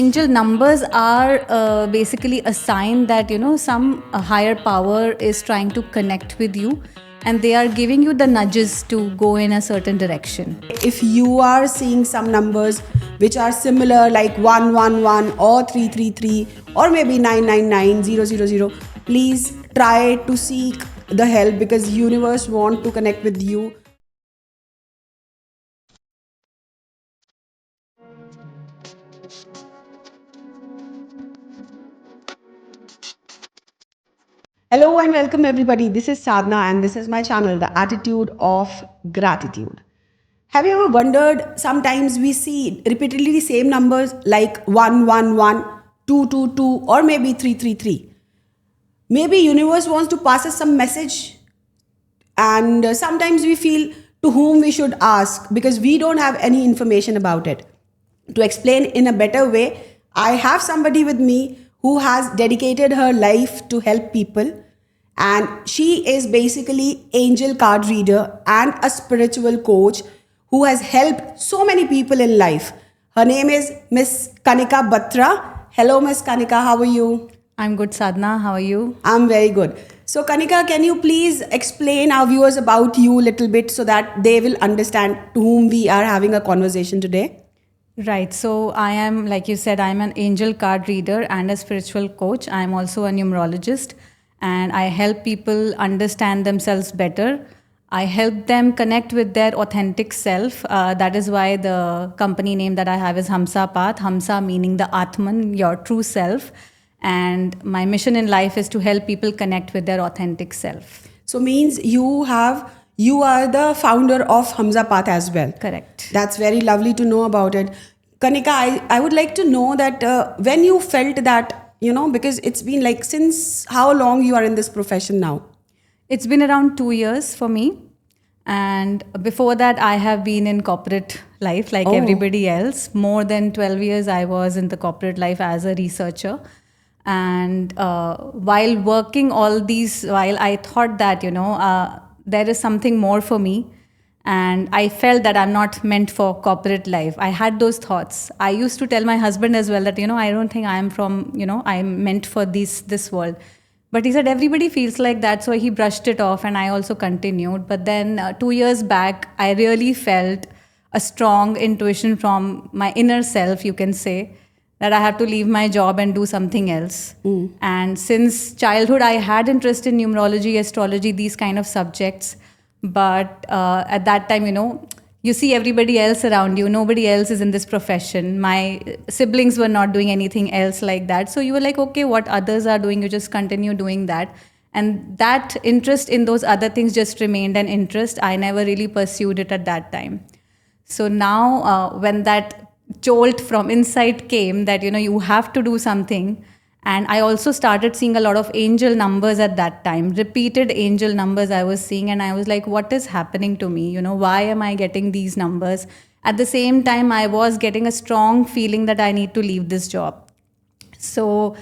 Angel numbers are basically a sign that some higher power is trying to connect with you, and they are giving you the nudges to go in a certain direction. If you are seeing some numbers which are similar, like 111 or 333 or maybe 999 000, please try to seek the help, because universe want to connect with you. Hello and welcome everybody. This is Sadhana and this is my channel, The Attitude of Gratitude. Have you ever wondered, sometimes we see repeatedly the same numbers like 111, 222 or maybe 333. Maybe universe wants to pass us some message, and sometimes we feel to whom we should ask because we don't have any information about it. To explain in a better way, I have somebody with me who has dedicated her life to help people, and she is basically angel card reader and a spiritual coach who has helped so many people in life. Her name is Miss Kanikka Batra. Hello Miss Kanikka, how are you? I'm good, Sadhana. How are you? I'm very good. So Kanikka, can you please explain our viewers about you a little bit so that they will understand to whom we are having a conversation today? Right. So I am, like you said, I'm an angel card reader and a spiritual coach. I'm also a numerologist, and I help people understand themselves better. I help them connect with their authentic self. That is why the company name that I have is Hamsa Path. Hamsa meaning the Atman, your true self. And my mission in life is to help people connect with their authentic self. So means you are the founder of Hamsa Path as well. Correct. That's very lovely to know about it. Kanikka, I would like to know that when you felt that, because it's been like, since how long you are in this profession now? It's been around 2 years for me. And before that, I have been in corporate life like everybody else. More than 12 years, I was in the corporate life as a researcher. And while working all these, while I thought that, there is something more for me. And I felt that I'm not meant for corporate life. I had those thoughts. I used to tell my husband as well that, I don't think I'm meant for this world. But he said everybody feels like that. So he brushed it off and I also continued. But then 2 years back, I really felt a strong intuition from my inner self, you can say, that I have to leave my job and do something else. And since childhood, I had interest in numerology, astrology, these kind of subjects. But at that time, you see everybody else around you. Nobody else is in this profession. My siblings were not doing anything else like that. So you were like, okay, what others are doing, you just continue doing that. And that interest in those other things just remained an interest. I never really pursued it at that time. So now when that jolt from inside came that, you have to do something. And I also started seeing a lot of angel numbers at that time, repeated angel numbers I was seeing. And I was like, what is happening to me? Why am I getting these numbers? At the same time, I was getting a strong feeling that I need to leave this job. So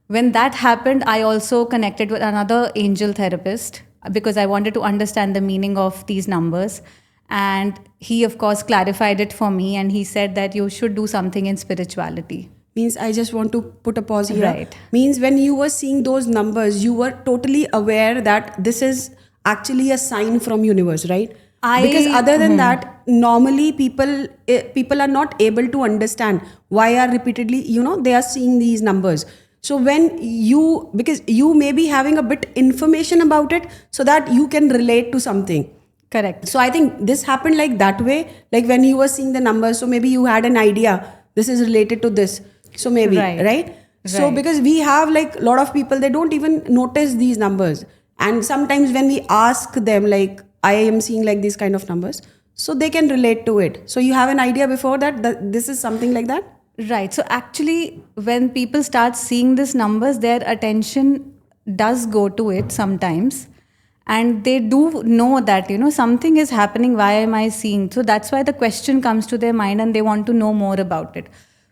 when that happened, I also connected with another angel therapist because I wanted to understand the meaning of these numbers. And he, of course, clarified it for me. And he said that you should do something in spirituality. Means I just want to put a pause here. Right. Means when you were seeing those numbers, you were totally aware that this is actually a sign from universe, right? Because other than that, normally people are not able to understand why are repeatedly, they are seeing these numbers. So because you may be having a bit information about it so that you can relate to something. Correct. So I think this happened like that way, like when you were seeing the numbers, so maybe you had an idea, this is related to this. So maybe, right? So because we have like a lot of people, they don't even notice these numbers. And sometimes when we ask them like, I am seeing like these kind of numbers, so they can relate to it. So you have an idea before that this is something like that? Right. So actually, when people start seeing these numbers, their attention does go to it sometimes. And they do know that, something is happening. Why am I seeing? So that's why the question comes to their mind and they want to know more about it.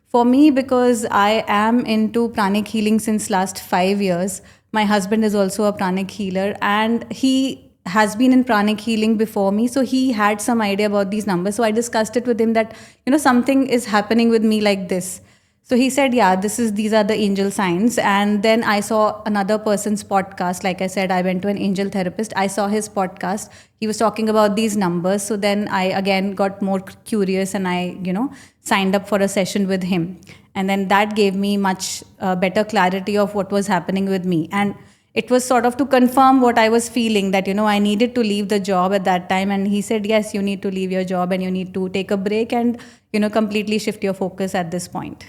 For me, because I am into pranic healing since last 5 years, my husband is also a pranic healer and he has been in pranic healing before me. So he had some idea about these numbers. So I discussed it with him that, something is happening with me like this. So he said, yeah, these are the angel signs. And then I saw another person's podcast. Like I said, I went to an angel therapist. I saw his podcast. He was talking about these numbers. So then I again got more curious, and I, signed up for a session with him. And then that gave me much better clarity of what was happening with me. And it was sort of to confirm what I was feeling, that, I needed to leave the job at that time. And he said, yes, you need to leave your job and you need to take a break and, completely shift your focus at this point.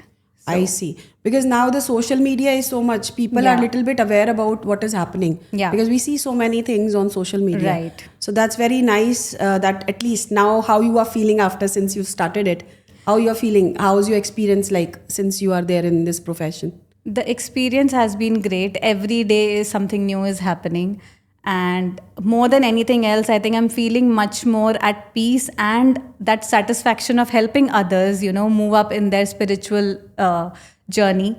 I see. Because now the social media is so much, people are a little bit aware about what is happening. Yeah. Because we see so many things on social media. Right. So that's very nice that at least now how you are feeling after, since you started it, how you are feeling, how's your experience like since you are there in this profession? The experience has been great. Every day is something new is happening. And more than anything else, I think I'm feeling much more at peace, and that satisfaction of helping others, move up in their spiritual journey.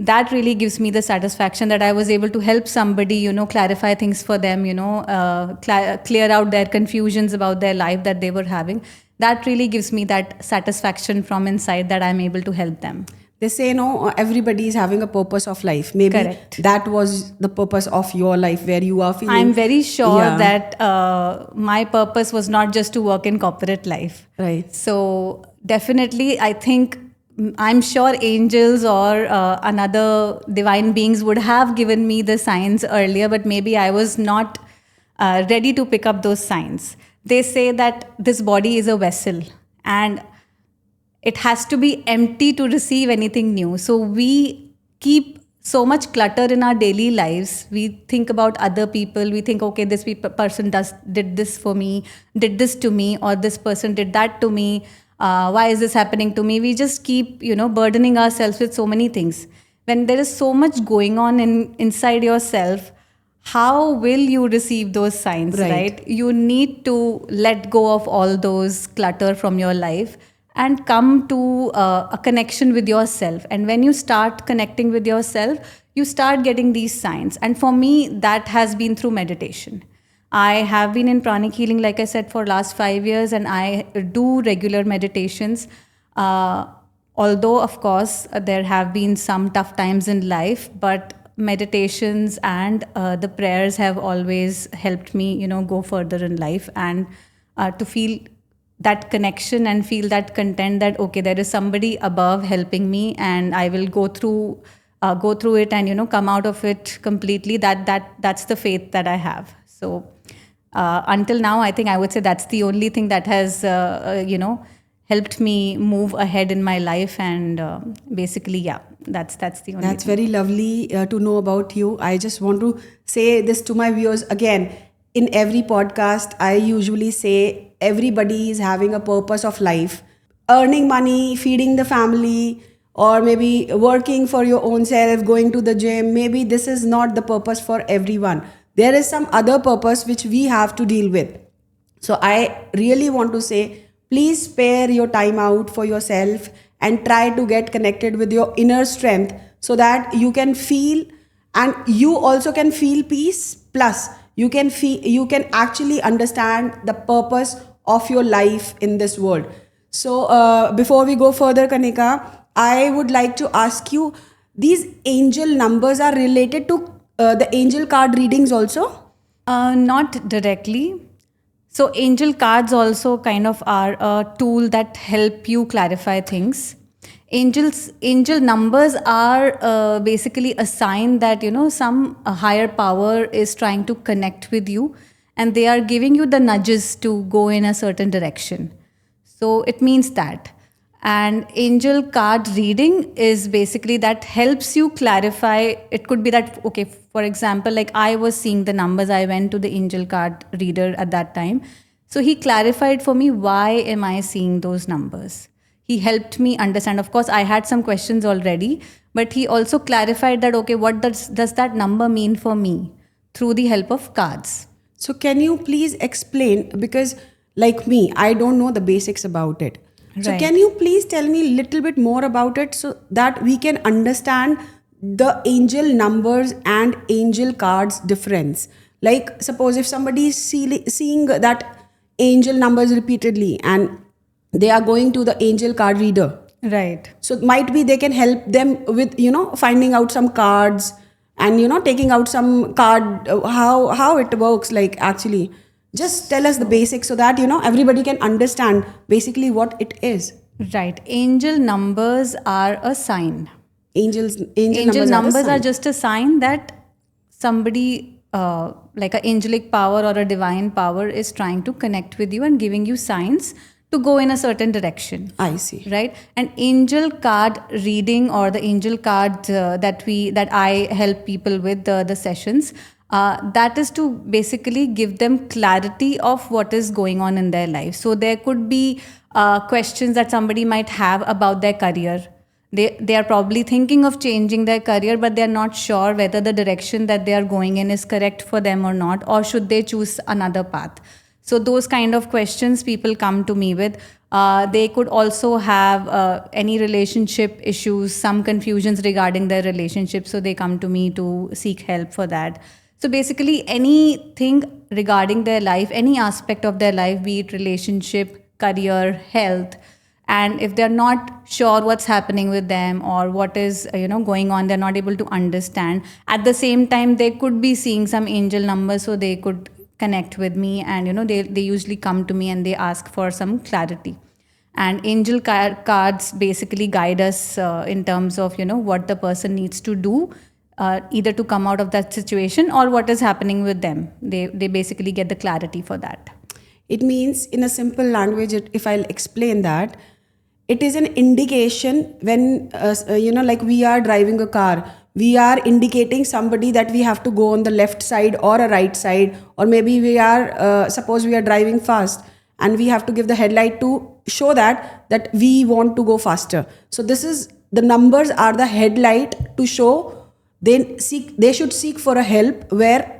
That really gives me the satisfaction that I was able to help somebody, clarify things for them, clear out their confusions about their life that they were having. That really gives me that satisfaction from inside, that I'm able to help them. They say, no, everybody is having a purpose of life. Maybe Correct. that was the purpose of your life, where you are feeling. I'm very sure that my purpose was not just to work in corporate life. Right. So definitely, I'm sure angels or another divine beings would have given me the signs earlier, but maybe I was not ready to pick up those signs. They say that this body is a vessel, and it has to be empty to receive anything new. So we keep so much clutter in our daily lives. We think about other people. We think, okay, this person did this for me, did this to me, or this person did that to me. Why is this happening to me? We just keep, burdening ourselves with so many things. When there is so much going on inside yourself, how will you receive those signs, right? You need to let go of all those clutter from your life and come to a connection with yourself. And when you start connecting with yourself, you start getting these signs. And for me, that has been through meditation. I have been in pranic healing, like I said, for last 5 years, and I do regular meditations. Although, of course, there have been some tough times in life, but meditations and the prayers have always helped me, go further in life, and to feel that connection and feel that content that, okay, there is somebody above helping me, and I will go through it and, come out of it completely. That's the faith that I have. So until now, I think I would say that's the only thing that has, helped me move ahead in my life. And basically, that's the only That's thing. very lovely to know about you. I just want to say this to my viewers again. In every podcast, I usually say everybody is having a purpose of life. Earning money, feeding the family, or maybe working for your own self, going to the gym. Maybe this is not the purpose for everyone. There is some other purpose which we have to deal with. So I really want to say, please spare your time out for yourself and try to get connected with your inner strength, so that you can feel, and you also can feel peace. Plus, you can actually understand the purpose of your life in this world. So before we go further, Kanikka, I would like to ask you, these angel numbers are related to the angel card readings also? Not directly. So angel cards also kind of are a tool that help you clarify things. Angel numbers are basically a sign that, some higher power is trying to connect with you, and they are giving you the nudges to go in a certain direction. So it means that. And angel card reading is basically that helps you clarify. It could be that, okay, for example, like I was seeing the numbers, I went to the angel card reader at that time. So he clarified for me, why am I seeing those numbers? He helped me understand. Of course, I had some questions already, but he also clarified that, okay, what does that number mean for me, through the help of cards. So can you please explain, because like me, I don't know the basics about it. So Right. can you please tell me a little bit more about it, so that we can understand the angel numbers and angel cards difference? Like suppose if somebody is seeing that angel numbers repeatedly, and they are going to the angel card reader, Right. So might be they can help them with, finding out some cards and, taking out some card, how it works, like actually. Just tell us the basics so that, everybody can understand basically what it is. Right. Angel numbers are a sign. Angel Angel numbers are just a sign that somebody, like an angelic power or a divine power, is trying to connect with you and giving you signs to go in a certain direction. I see. Right. And angel card reading, or the angel card that I help people with, the sessions, that is to basically give them clarity of what is going on in their life. So there could be questions that somebody might have about their career. They are probably thinking of changing their career, but they are not sure whether the direction that they are going in is correct for them or not, or should they choose another path. So those kind of questions people come to me with. They could also have any relationship issues, some confusions regarding their relationship, so they come to me to seek help for that. So basically anything regarding their life, any aspect of their life, be it relationship, career, health, and if they're not sure what's happening with them or what is going on, they're not able to understand. At the same time, they could be seeing some angel numbers, so they could connect with me, and they usually come to me and they ask for some clarity. And angel cards basically guide us in terms of what the person needs to do, either to come out of that situation or what is happening with them. They basically get the clarity for that. It means, in a simple language, if I'll explain that, it is an indication when, like we are driving a car, we are indicating somebody that we have to go on the left side or a right side, or maybe we are, suppose we are driving fast and we have to give the headlight to show that we want to go faster. So this is, the numbers are the headlight to show they should seek for a help where,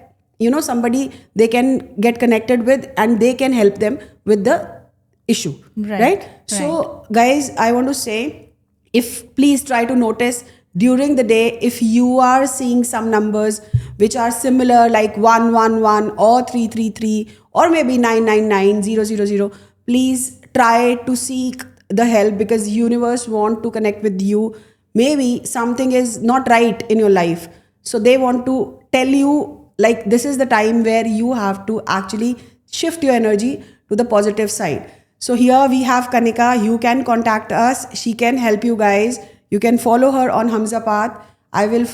somebody they can get connected with and they can help them with the issue. Right? So guys, I want to say, if please try to notice during the day, if you are seeing some numbers which are similar, like 111 or 333 or maybe 999 000, please try to seek the help, because universe want to connect with you. Maybe something is not right in your life, so they want to tell you, like, this is the time where you have to actually shift your energy to the positive side. So here we have Kanikka. You can contact us. She can help you guys. You can follow her on Hamsa Path. I will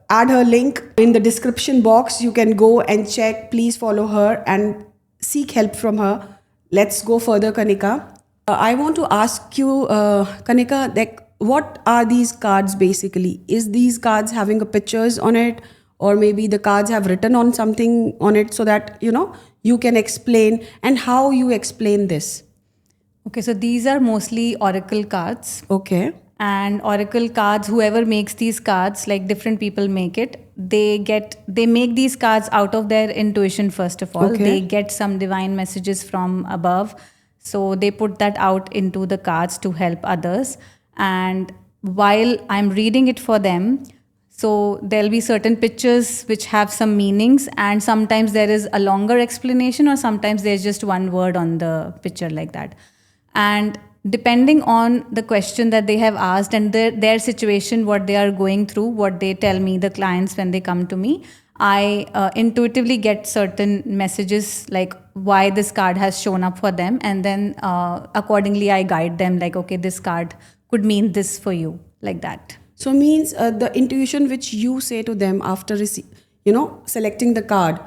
add her link in the description box. You can go and check. Please follow her and seek help from her. Let's go further, Kanikka. I want to ask you, Kanikka, like, what are these cards basically? Is these cards having a pictures on it, or maybe the cards have written on something on it, so that you can explain, and how you explain this? Okay, so these are mostly oracle cards. Okay. And oracle cards, whoever makes these cards, like different people make it, they make these cards out of their intuition. First of all, Okay. They get some divine messages from above, so they put that out into the cards to help others. And while I'm reading it for them, so there'll be certain pictures which have some meanings, and sometimes there is a longer explanation, or sometimes there's just one word on the picture, like that. And depending on the question that they have asked and their situation, what they are going through, what they tell me, the clients, when they come to me, I intuitively get certain messages, like why this card has shown up for them. And then accordingly, I guide them, like, okay, this card could mean this for you, like that. So means the intuition which you say to them after selecting the card,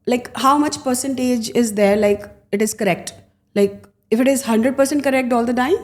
like how much percentage is there, like it is correct? Like if it is 100% correct all the time?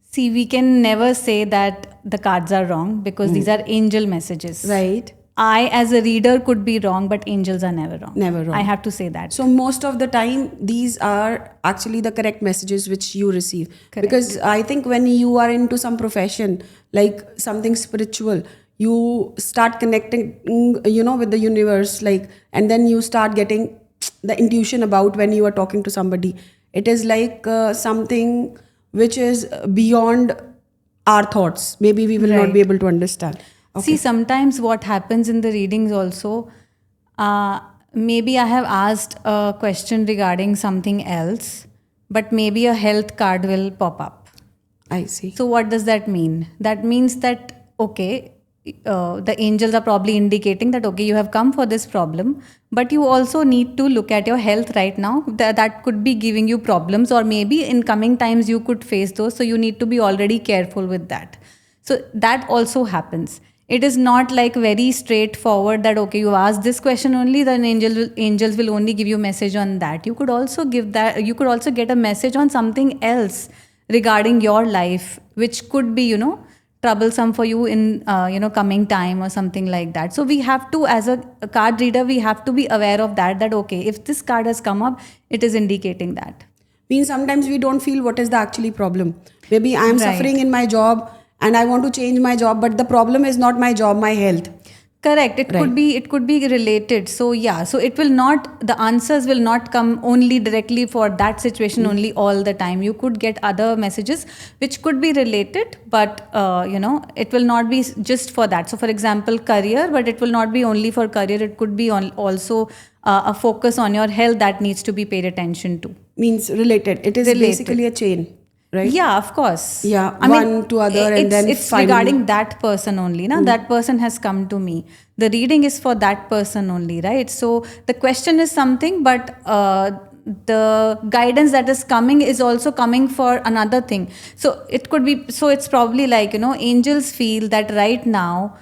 See, we can never say that the cards are wrong, because these are angel messages. Right. I, as a reader, could be wrong, but angels are never wrong. Never wrong. I have to say that. So most of the time, these are actually the correct messages which you receive. Correct. Because I think when you are into some profession, like something spiritual, you start connecting, with the universe, like, and then you start getting the intuition about when you are talking to somebody. It is like something which is beyond our thoughts. Maybe we will not Right. be able to understand. Okay. See, sometimes what happens in the readings also, maybe I have asked a question regarding something else, but maybe a health card will pop up. I see. So what does that mean? That means that, okay, the angels are probably indicating that, okay, you have come for this problem, but you also need to look at your health right now. That could be giving you problems, or maybe in coming times you could face those. So you need to be already careful with that. So that also happens. It is not like very straightforward that, okay, you ask this question only, then angels will only give you message on that. You could also give that, you could also get a message on something else regarding your life, which could be, troublesome for you in coming time or something like that. So we have to, as a card reader, we have to be aware of that okay, if this card has come up, it is indicating that. Means sometimes we don't feel what is the actually problem. Maybe I am Right. suffering in my job and I want to change my job, but the problem is not my job, my health. Correct. It Right. could be related. So yeah, so it will not, the answers will not come only directly for that situation only all the time. You could get other messages which could be related, but it will not be just for that. So for example, career, but it will not be only for career. It could be also a focus on your health that needs to be paid attention to. Means related. It is Related. basically a chain, right? Yeah, of course. Yeah, I mean, one to other, and it's, then it's finally- regarding that person only. Na? That person has come to me. The reading is for that person only, right? So the question is something, but the guidance that is coming is also coming for another thing. So it could be, so it's probably like, angels feel that right now,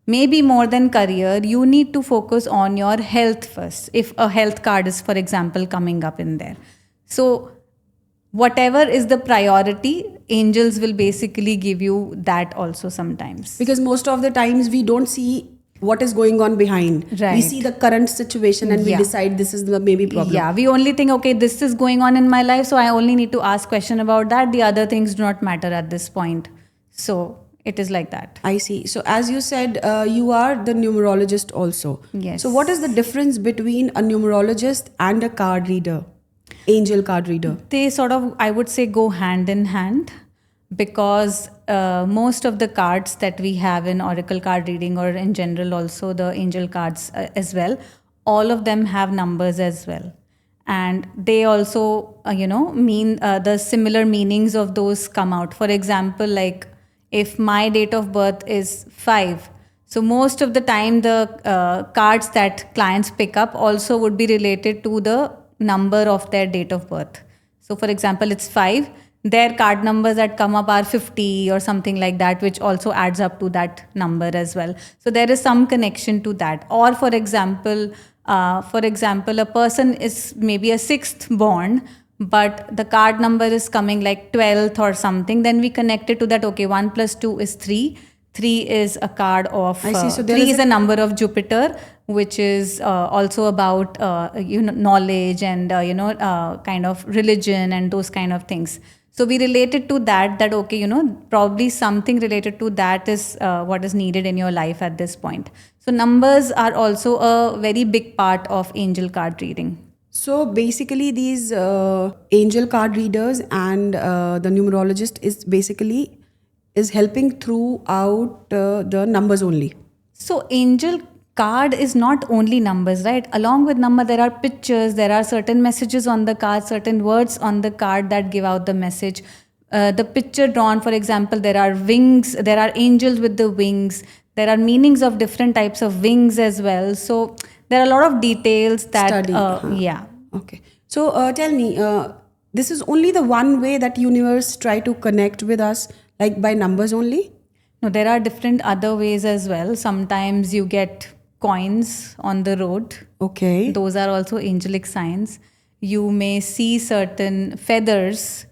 maybe more than career, you need to focus on your health first. If a health card is, for example, coming up in there. So whatever is the priority, angels will basically give you that also sometimes. Because most of the times we don't see what is going on behind. We Right. see the current situation and we Yeah. decide this is the maybe problem. Yeah, we only think, okay, this is going on in my life, so I only need to ask question about that. The other things do not matter at this point. So it is like that. I see. So as you said, you are the numerologist also. Yes. So what is the difference between a numerologist and a card reader? Angel card reader. They sort of, I would say, go hand in hand, because most of the cards that we have in oracle card reading, or in general also the angel cards as well, all of them have numbers as well, and they also mean the similar meanings of those come out. For example, like if my date of birth is 5, so most of the time the cards that clients pick up also would be related to the number of their date of birth. So for example, it's 5, their card numbers that come up are 50 or something like that, which also adds up to that number as well. So there is some connection to that. Or for example, a person is maybe a 6th born, but the card number is coming like 12th or something, then we connect it to that, okay, 1 plus 2 is 3. 3 is a card of, I see. So there 3 is is a number of Jupiter, which is also about knowledge and kind of religion and those kind of things. So we related to that okay, probably something related to that is what is needed in your life at this point. So numbers are also a very big part of angel card reading. So basically these angel card readers and the numerologist is helping throughout the numbers only. So angel card is not only numbers, right? Along with number, there are pictures, there are certain messages on the card, certain words on the card that give out the message. The picture drawn, for example, there are wings, there are angels with the wings, there are meanings of different types of wings as well. So there are a lot of details that, Study. yeah. Okay. So tell me, this is only the one way that universe try to connect with us, like by numbers only? No, there are different other ways as well. Sometimes you get coins on the road. Okay. Those are also angelic signs. You may see certain feathers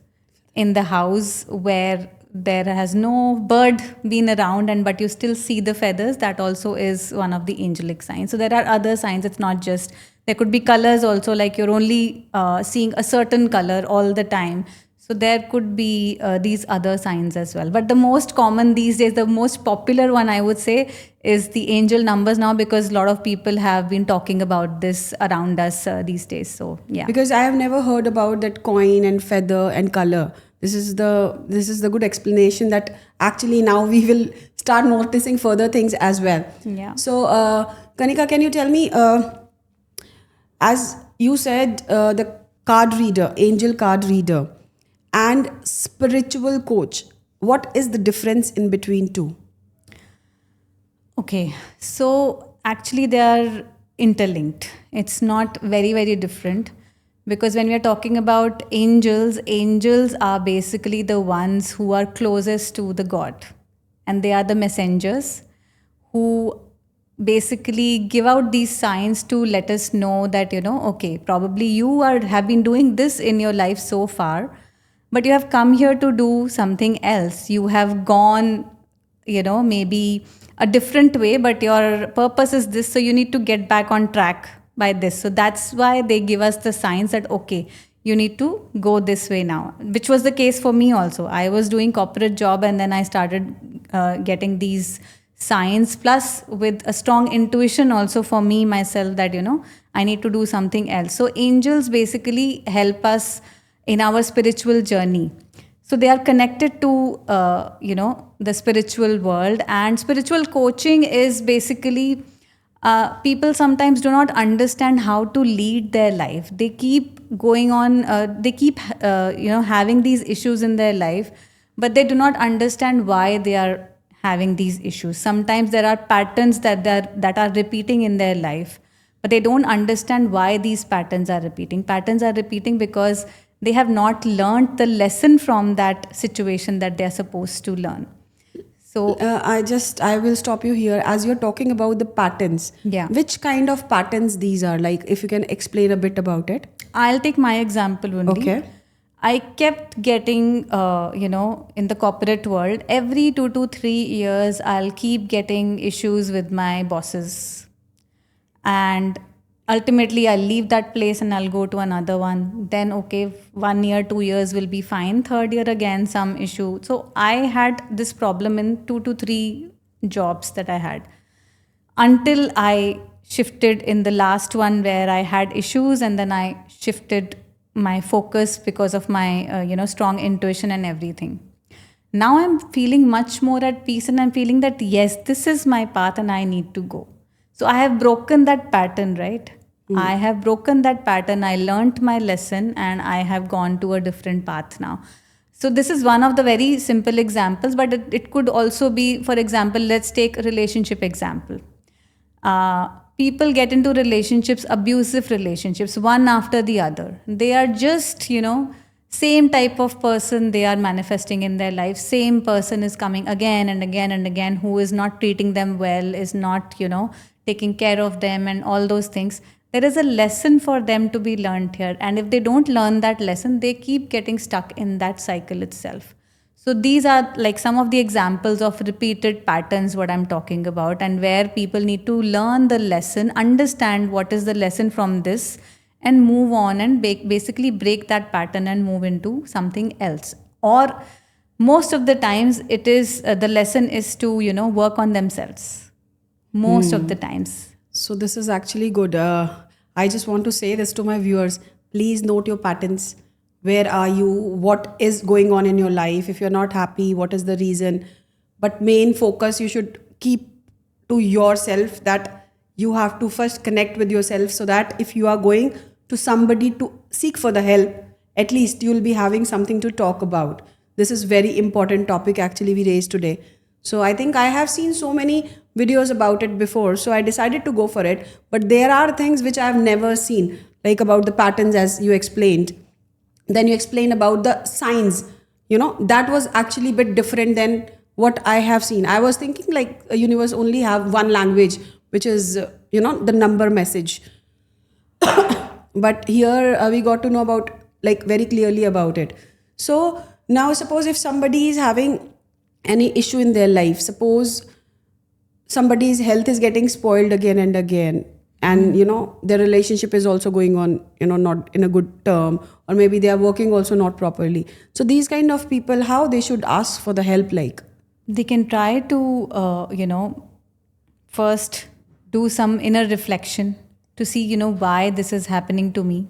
in the house where there has no bird been around, but you still see the feathers. That also is one of the angelic signs. So there are other signs. It's not just, there could be colors also, like you're only seeing a certain color all the time. So there could be these other signs as well. But the most common these days, the most popular one I would say is the angel numbers now, because a lot of people have been talking about this around us these days. So yeah. Because I have never heard about that coin and feather and color. This is the good explanation that actually now we will start noticing further things as well. Yeah. So Kanikka, can you tell me, as you said, the card reader, angel card reader, and spiritual coach, what is the difference in between two? Okay, so actually they are interlinked. It's not very, very different because when we are talking about angels, angels are basically the ones who are closest to the God, and they are the messengers who basically give out these signs to let us know that, okay, probably you have been doing this in your life so far, but you have come here to do something else. You have gone, maybe a different way, but your purpose is this, so you need to get back on track by this. So that's why they give us the signs that, okay, you need to go this way now, which was the case for me also. I was doing corporate job, and then I started getting these signs, plus with a strong intuition also for me myself, that I need to do something else. So angels basically help us in our spiritual journey. So they are connected to the spiritual world, and spiritual coaching is basically, people sometimes do not understand how to lead their life. They keep going on, they keep having these issues in their life, but they do not understand why they are having these issues. Sometimes there are patterns that are repeating in their life, but they don't understand why these patterns are repeating. Patterns are repeating because they have not learned the lesson from that situation that they are supposed to learn. So I will stop you here. As you're talking about the patterns, yeah, which kind of patterns these are? Like, if you can explain a bit about it. I'll take my example only. Okay. I kept getting, in the corporate world, every 2 to 3 years, I'll keep getting issues with my bosses. And ultimately, I'll leave that place and I'll go to another one. Then, okay, 1 year, 2 years will be fine. Third year, again, some issue. So I had this problem in 2 to 3 jobs that I had, until I shifted in the last one where I had issues, and then I shifted my focus because of my strong intuition and everything. Now I'm feeling much more at peace, and I'm feeling that yes, this is my path and I need to go. So I have broken that pattern, right? I have broken that pattern. I learned my lesson and I have gone to a different path now. So this is one of the very simple examples, but it could also be, for example, let's take a relationship example. People get into relationships, abusive relationships, one after the other. They are just, same type of person they are manifesting in their life. Same person is coming again and again and again, who is not treating them well, is not, taking care of them, and all those things. There is a lesson for them to be learned here. And if they don't learn that lesson, they keep getting stuck in that cycle itself. So these are like some of the examples of repeated patterns, what I'm talking about, and where people need to learn the lesson, understand what is the lesson from this, and move on and basically break that pattern and move into something else. Or most of the times, it is the lesson is to work on themselves. Most of the times. So this is actually good. I just want to say this to my viewers. Please note your patterns. Where are you? What is going on in your life? If you're not happy, what is the reason? But main focus you should keep to yourself, that you have to first connect with yourself, so that if you are going to somebody to seek for the help, at least you'll be having something to talk about. This is very important topic actually we raised today. So I think I have seen so many videos about it before, so I decided to go for it. But there are things which I've never seen, like about the patterns as you explained. Then you explained about the signs. That was actually a bit different than what I have seen. I was thinking like a universe only have one language, which is the number message. But here we got to know about, like, very clearly about it. So now suppose if somebody is having any issue in their life, suppose somebody's health is getting spoiled again and again, and their relationship is also going on not in a good term, or maybe they are working also not properly. So these kind of people, how they should ask for the help? Like, They can try to first do some inner reflection to see why this is happening to me,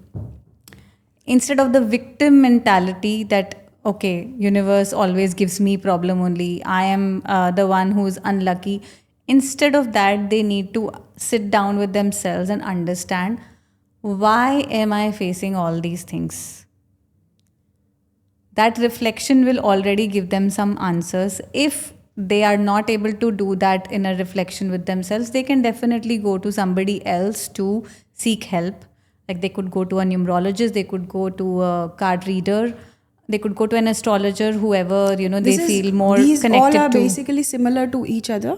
instead of the victim mentality that, okay, universe always gives me problem only, I am the one who's unlucky. Instead of that, they need to sit down with themselves and understand, why am I facing all these things? that reflection will already give them some answers. If they are not able to do that in a reflection with themselves, they can definitely go to somebody else to seek help. Like they could go to a numerologist, they could go to a card reader, they could go to an astrologer, whoever, they feel more These all connected are to. basically similar to each other.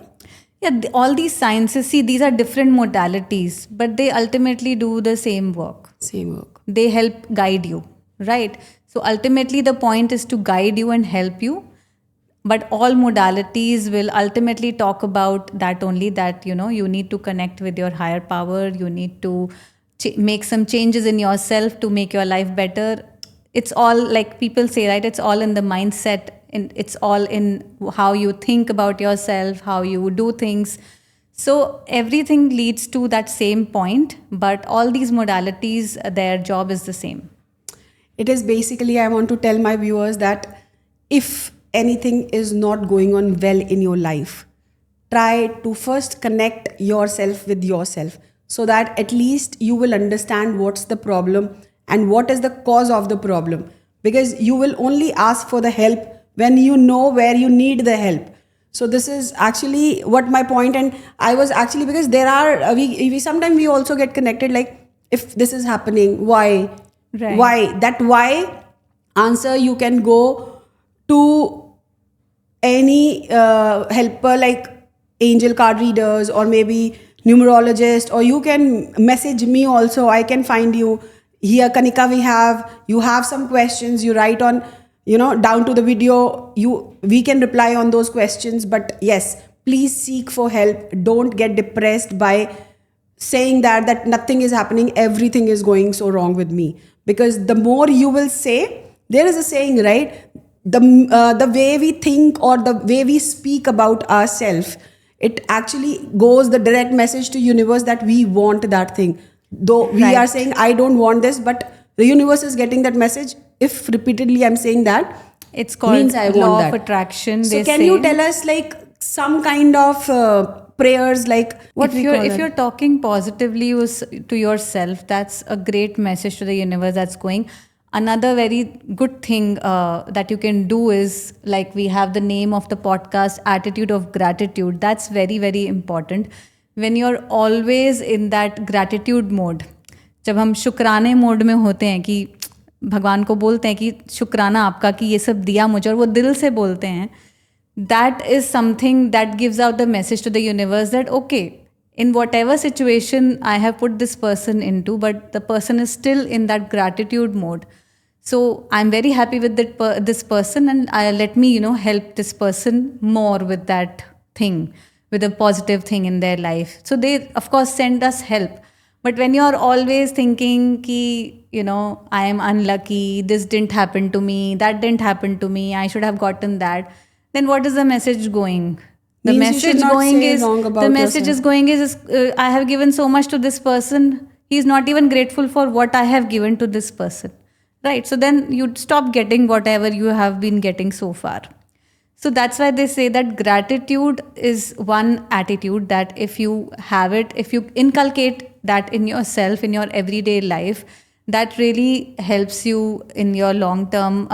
Yeah, all these sciences, see, these are different modalities, but they ultimately do the same work. Same work. They help guide you, right? So ultimately, the point is to guide you and help you. But all modalities will ultimately talk about that only, that, you need to connect with your higher power. You need to make some changes in yourself to make your life better. It's all, like people say, right? It's all in the mindset. It's all in how you think about yourself, how you do things. So everything leads to that same point, but all these modalities, their job is the same. It is basically, I want to tell my viewers that if anything is not going on well in your life, try to first connect yourself with yourself so that at least you will understand what's the problem and what is the cause of the problem. Because you will only ask for the help when you know where you need the help. So this is actually what my point, and I was actually, because there are we sometimes we also get connected, like if this is happening, why, Right. why answer you can go to any helper like angel card readers or maybe numerologist, or you can message me also. I can find you here, Kanikka. You have some questions, you write on, down to the video, we can reply on those questions. But yes, please seek for help. Don't get depressed by saying that nothing is happening, everything is going so wrong with me. Because the more you will say, there is a saying, right? The way we think or the way we speak about ourselves, it actually goes the direct message to universe that we want that thing. Though we Right. are saying I don't want this, but the universe is getting that message. If repeatedly I'm saying that, It's called means I law want of that. attraction. So they can say. you tell us like some kind of prayers, like what we call If it? you're talking positively to yourself, that's a great message to the universe that's going. Another very good thing that you can do is, like we have the name of the podcast, attitude of gratitude. That's very, very important. When you're always in that gratitude mode, जब हम शुक्राने mode में होते हैं कि भगवान को बोलते हैं कि शुक्राना आपका कि ये सब दिया मुझे, और वो दिल से बोलते हैं, that is something that gives out the message to the universe that, okay, in whatever situation I have put this person into, but the person is still in that gratitude mode. So I'm very happy with this person, and let me, help this person more with that thing, with a positive thing in their life. So they, of course, send us help. But when you're always thinking ki, I am unlucky, this didn't happen to me, that didn't happen to me, I should have gotten that, then what is the message going? The Means you should message not going say is, wrong about the message yourself. is going is I have given so much to this person. He is not even grateful for what I have given to this person. Right? So then you stop getting whatever you have been getting so far. So that's why they say that gratitude is one attitude that if you have it, if you inculcate that in yourself, in your everyday life, that really helps you in your long-term,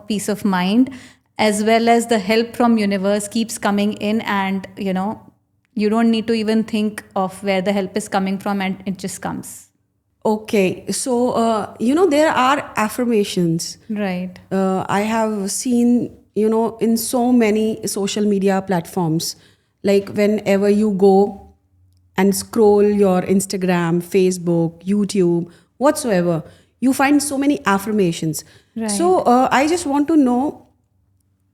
peace of mind, as well as the help from universe keeps coming in, and, you don't need to even think of where the help is coming from, and it just comes. Okay, so there are affirmations. Right. I have seen, in so many social media platforms, like whenever you go and scroll your Instagram, Facebook, YouTube, whatsoever, you find so many affirmations. Right. So I just want to know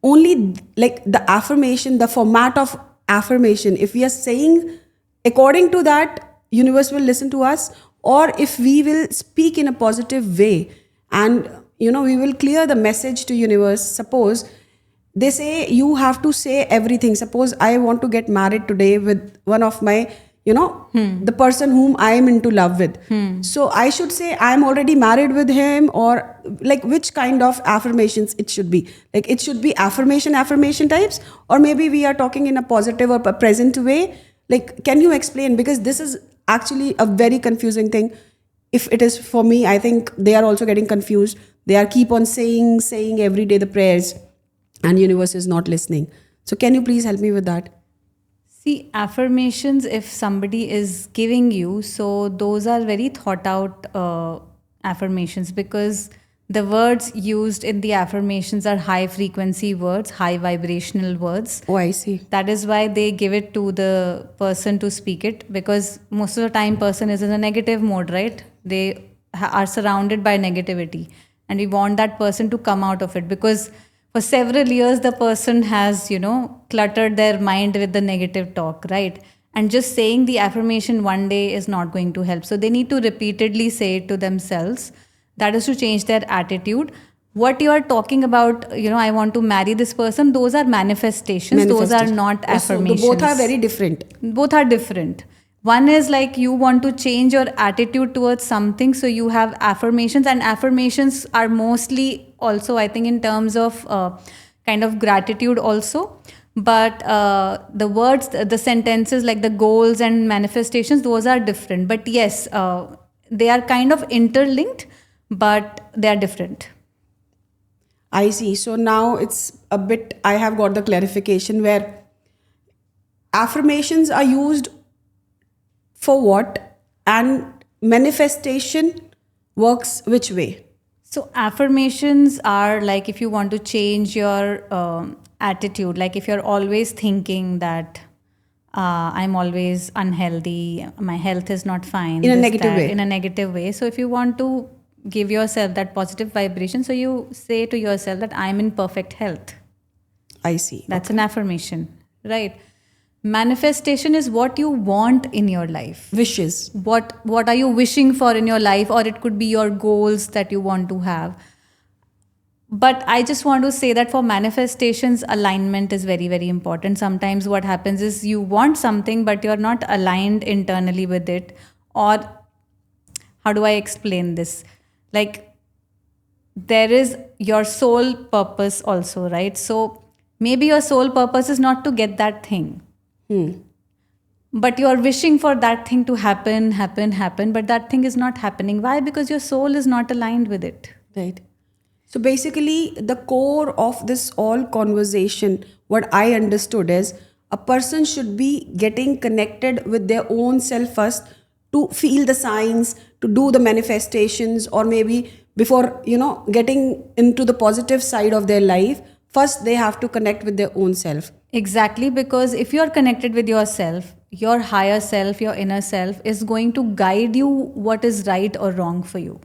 only like the affirmation, the format of affirmation. If we are saying according to that, universe will listen to us, or if we will speak in a positive way and we will clear the message to universe. Suppose they say you have to say everything. Suppose I want to get married today with one of my the person whom I am into love with. So I should say I am already married with him, or like which kind of affirmations it should be? Like it should be affirmation types, or maybe we are talking in a positive or present way. Like, can you explain? Because this is actually a very confusing thing. If it is for me, I think they are also getting confused. They are keep on saying every day the prayers, and universe is not listening. So can you please help me with that? See, affirmations, if somebody is giving you, so those are very thought out affirmations, because the words used in the affirmations are high frequency words, high vibrational words. Oh, I see. That is why they give it to the person to speak it, because most of the time person is in a negative mode, right? They are surrounded by negativity, and we want that person to come out of it, because for several years the person has, cluttered their mind with the negative talk, right? And just saying the affirmation one day is not going to help. So they need to repeatedly say it to themselves. That is to change their attitude. What you are talking about, I want to marry this person, those are manifestations. Those are not affirmations. So both are very different. Both are different. One is like you want to change your attitude towards something, so you have affirmations, and affirmations are mostly also, I think, in terms of kind of gratitude also. But the words, the sentences, like the goals and manifestations, those are different. But yes, they are kind of interlinked, but they are different. I see. So now it's a bit, I have got the clarification where affirmations are used for what, and manifestation works which way? So affirmations are like if you want to change your attitude, like if you're always thinking that I'm always unhealthy, my health is not fine. In a negative way. In a negative way. So if you want to give yourself that positive vibration, so you say to yourself that I'm in perfect health. I see. That's an affirmation, right? Manifestation is what you want in your life. Wishes. What are you wishing for in your life, or it could be your goals that you want to have. But I just want to say that for manifestations, alignment is very, very important. Sometimes what happens is you want something, but you're not aligned internally with it. Or how do I explain this? Like there is your soul purpose also, right? So maybe your soul purpose is not to get that thing. But you are wishing for that thing to happen, but that thing is not happening. Why? Because your soul is not aligned with it. Right. So basically, the core of this all conversation, what I understood is a person should be getting connected with their own self first to feel the signs, to do the manifestations, or maybe before, getting into the positive side of their life, first they have to connect with their own self. Exactly, because if you're connected with yourself, your higher self, your inner self is going to guide you what is right or wrong for you.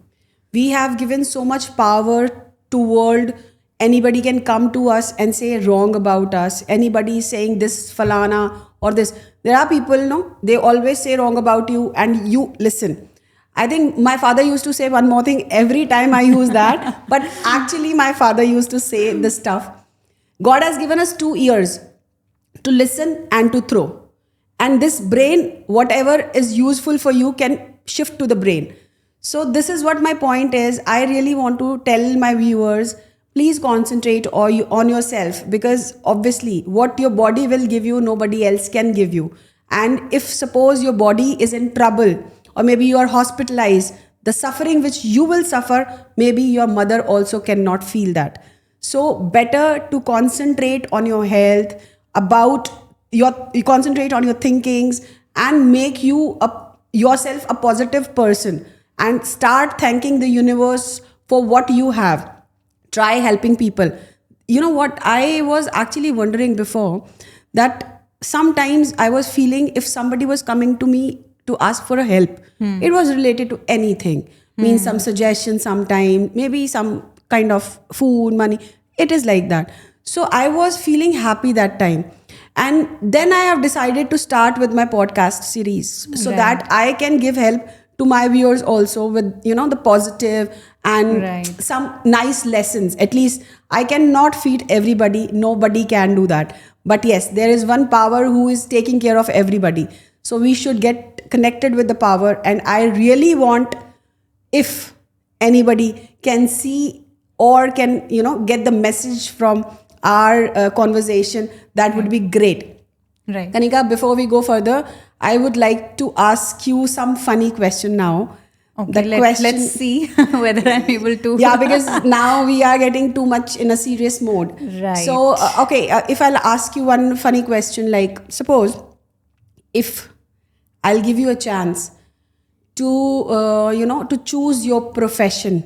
We have given so much power to world. Anybody can come to us and say wrong about us. Anybody is saying this falana or this. There are people, they always say wrong about you and you listen. I think my father used to say one more thing every time I use that. But actually my father used to say this stuff. God has given us 2 ears to listen and to throw. And this brain, whatever is useful for you can shift to the brain. So this is what my point is. I really want to tell my viewers, please concentrate on yourself, because obviously what your body will give you, nobody else can give you. And if suppose your body is in trouble, or maybe you are hospitalized, the suffering which you will suffer, maybe your mother also cannot feel that. So better to concentrate on your health, you concentrate on your thinkings and make yourself a positive person, and start thanking the universe for what you have. Try helping people. You know what? I was actually wondering before that sometimes I was feeling if somebody was coming to me to ask for a help, it was related to anything. Means some suggestion sometime, maybe some kind of food, money. It is like that. So I was feeling happy that time. And then I have decided to start with my podcast series so that I can give help to my viewers also with, the positive and some nice lessons. At least I cannot feed everybody. Nobody can do that. But yes, there is one power who is taking care of everybody. So we should get connected with the power. And I really want, if anybody can see or can, get the message from our conversation, that would be great. Right. Kanikka, before we go further, I would like to ask you some funny question now. Okay, let's see whether I'm able to. Yeah, because now we are getting too much in a serious mode. Right. So, if I'll ask you one funny question, like suppose if I'll give you a chance to, to choose your profession,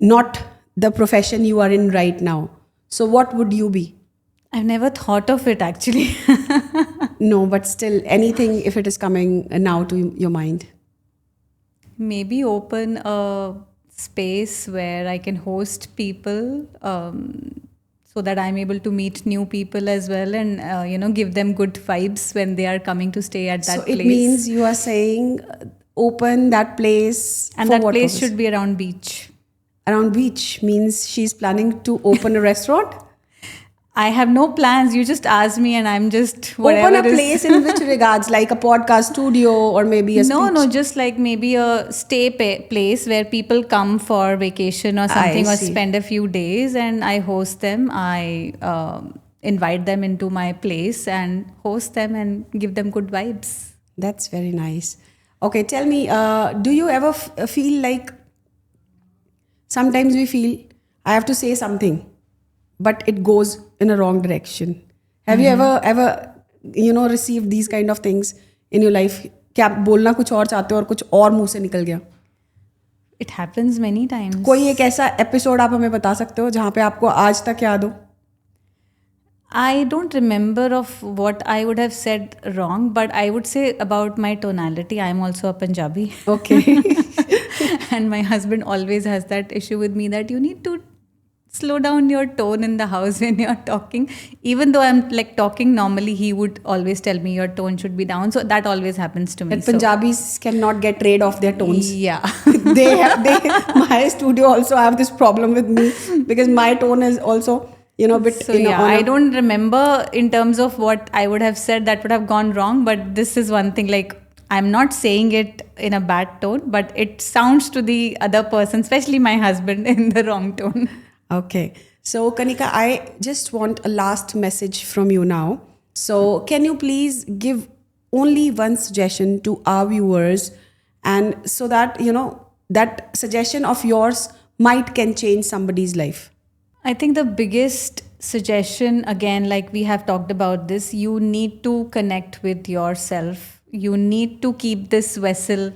not the profession you are in right now. So, what would you be? I've never thought of it actually. No, but still, anything if it is coming now to your mind. Maybe open a space where I can host people, so that I'm able to meet new people as well, and give them good vibes when they are coming to stay at that So place. it means you are saying open that place, and for that what place purpose? should be around beach. Around beach means she's planning to open a restaurant. I have no plans. You just asked me, and I'm just whatever Open a is- place in which regards, like a podcast studio or maybe a No, speech. no, just like maybe a place where people come for vacation or something, or see. spend a few days, and I host them. I invite them into my place and host them and give them good vibes. That's very nice. Okay, tell me, do you ever feel like sometimes we feel I have to say something, but it goes in a wrong direction? Have you ever received these kind of things in your life? कि आप बोलना कुछ और चाहते हो और कुछ और मुंह से निकल गया? It happens many times. कोई एक ऐसा एपिसोड आप हमें बता सकते हो जहाँ पे आपको आज तक याद हो? I don't remember of what I would have said wrong, but I would say about my tonality. I'm also a Punjabi. Okay. And my husband always has that issue with me that you need to slow down your tone in the house when you're talking. Even though I'm like talking normally, he would always tell me your tone should be down. So that always happens to me. That Punjabis cannot get rid of their tones. Yeah. My studio also have this problem with me because my tone is also bit. So I don't remember in terms of what I would have said that would have gone wrong, but this is one thing, like I'm not saying it in a bad tone, but it sounds to the other person, especially my husband, in the wrong tone. Okay. So Kanikka, I just want a last message from you now. So can you please give only one suggestion to our viewers, and so that that suggestion of yours can change somebody's life? I think the biggest suggestion, again, like we have talked about this, you need to connect with yourself. You need to keep this vessel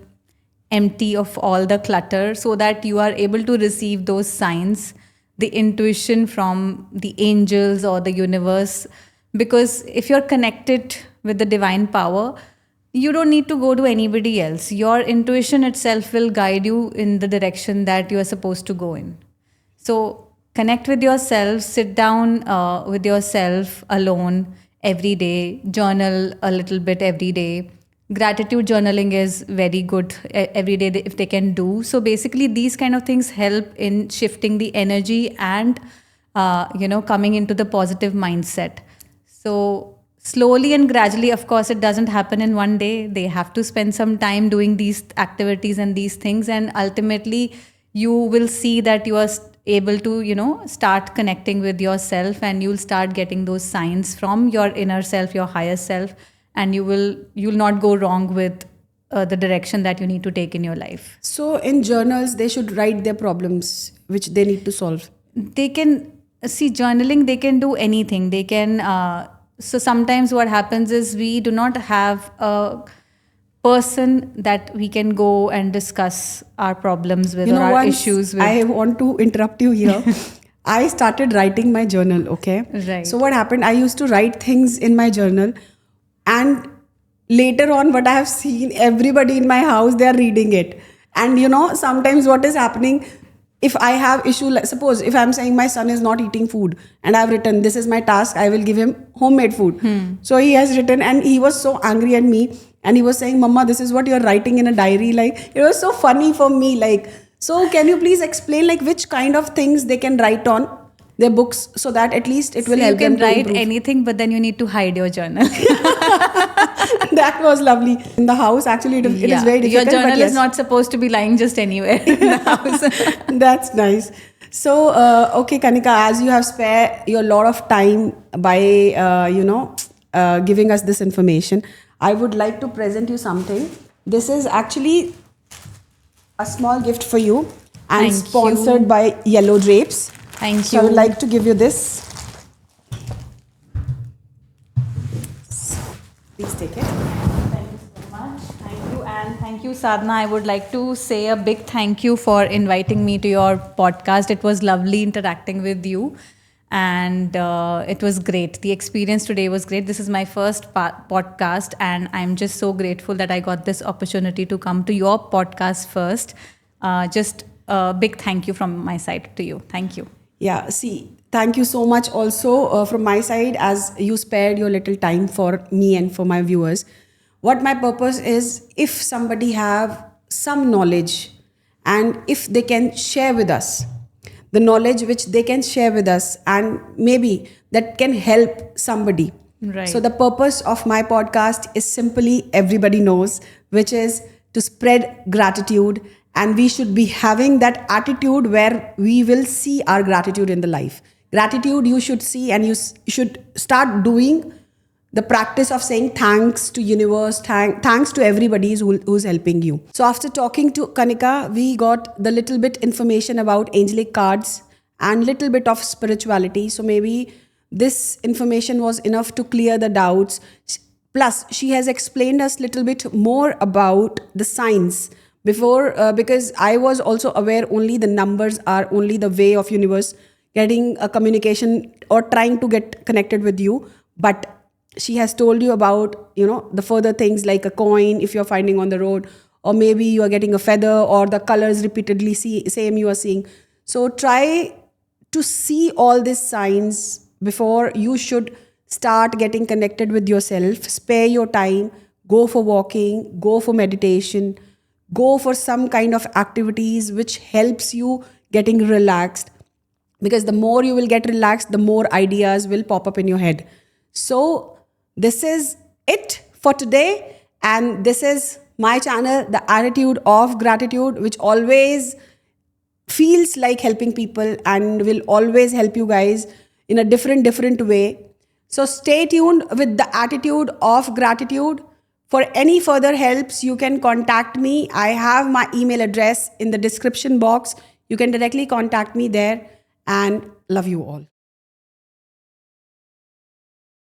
empty of all the clutter so that you are able to receive those signs, the intuition from the angels or the universe. Because if you're connected with the divine power, you don't need to go to anybody else. Your intuition itself will guide you in the direction that you are supposed to go in. So connect with yourself, sit down with yourself alone every day, journal a little bit every day. Gratitude journaling is very good every day if they can do. So basically these kind of things help in shifting the energy and, coming into the positive mindset. So slowly and gradually, of course, it doesn't happen in one day. They have to spend some time doing these activities and these things. And ultimately, you will see that you are able to, start connecting with yourself, and you'll start getting those signs from your inner self, your higher self, and you'll not go wrong with the direction that you need to take in your life. So in journals, they should write their problems which they need to solve. They can see journaling, they can do anything. They can, so sometimes what happens is we do not have a person that we can go and discuss our problems with, or our issues with. I want to interrupt you here. I started writing my journal, okay? Right. So what happened, I used to write things in my journal, and later on what I have seen, everybody in my house, they are reading it. And sometimes what is happening, if I have issue, suppose if I'm saying my son is not eating food and I've written, this is my task, I will give him homemade food. So he has written, and he was so angry at me, and he was saying, Mama, this is what you're writing in a diary. Like, it was so funny for me. Like, so can you please explain like which kind of things they can write on their books so that at least it will help them to You can write improve? anything, but then you need to hide your journal. That was lovely. In the house, actually, it is very difficult. Your journal but yes. is not supposed to be lying just anywhere in the house. That's nice. So, okay, Kanikka, as you have spared your lot of time by, giving us this information, I would like to present you something. This is actually a small gift for you and Thank sponsored you. by Yellow Drapes. Thank So I would you. like to give you this. Please take it. Thank you so much. Thank you. And thank you, Sadhana. I would like to say a big thank you for inviting me to your podcast. It was lovely interacting with you. And it was great. The experience today was great. This is my first podcast, and I'm just so grateful that I got this opportunity to come to your podcast first. Just a big thank you from my side to you. Thank you. Yeah, see, thank you so much also from my side as you spared your little time for me and for my viewers. What my purpose is, if somebody have some knowledge and if they can share with us the knowledge which they can share with us and maybe that can help somebody. So Right. the purpose of my podcast is simply everybody knows, which is to spread gratitude, and we should be having that attitude where we will see our gratitude in the life. Gratitude you should see, and should start doing the practice of saying thanks to universe, thanks to everybody who's helping you. So after talking to Kanikka, we got the little bit information about angelic cards and little bit of spirituality. So maybe this information was enough to clear the doubts. Plus, she has explained us little bit more about the science before, because I was also aware only the numbers are only the way of universe getting a communication or trying to get connected with you. But she has told you about, the further things like a coin if you're finding on the road, or maybe you are getting a feather, or the colors repeatedly same you are seeing. So try to see all these signs before you should start getting connected with yourself. Spare your time, go for walking, go for meditation, go for some kind of activities which helps you getting relaxed, because the more you will get relaxed, the more ideas will pop up in your head. So this is it for today, and this is my channel, The Attitude of Gratitude, which always feels like helping people and will always help you guys in a different way. So stay tuned with The Attitude of Gratitude. For any further helps, you can contact me. I have my email address in the description box. You can directly contact me there, and love you all.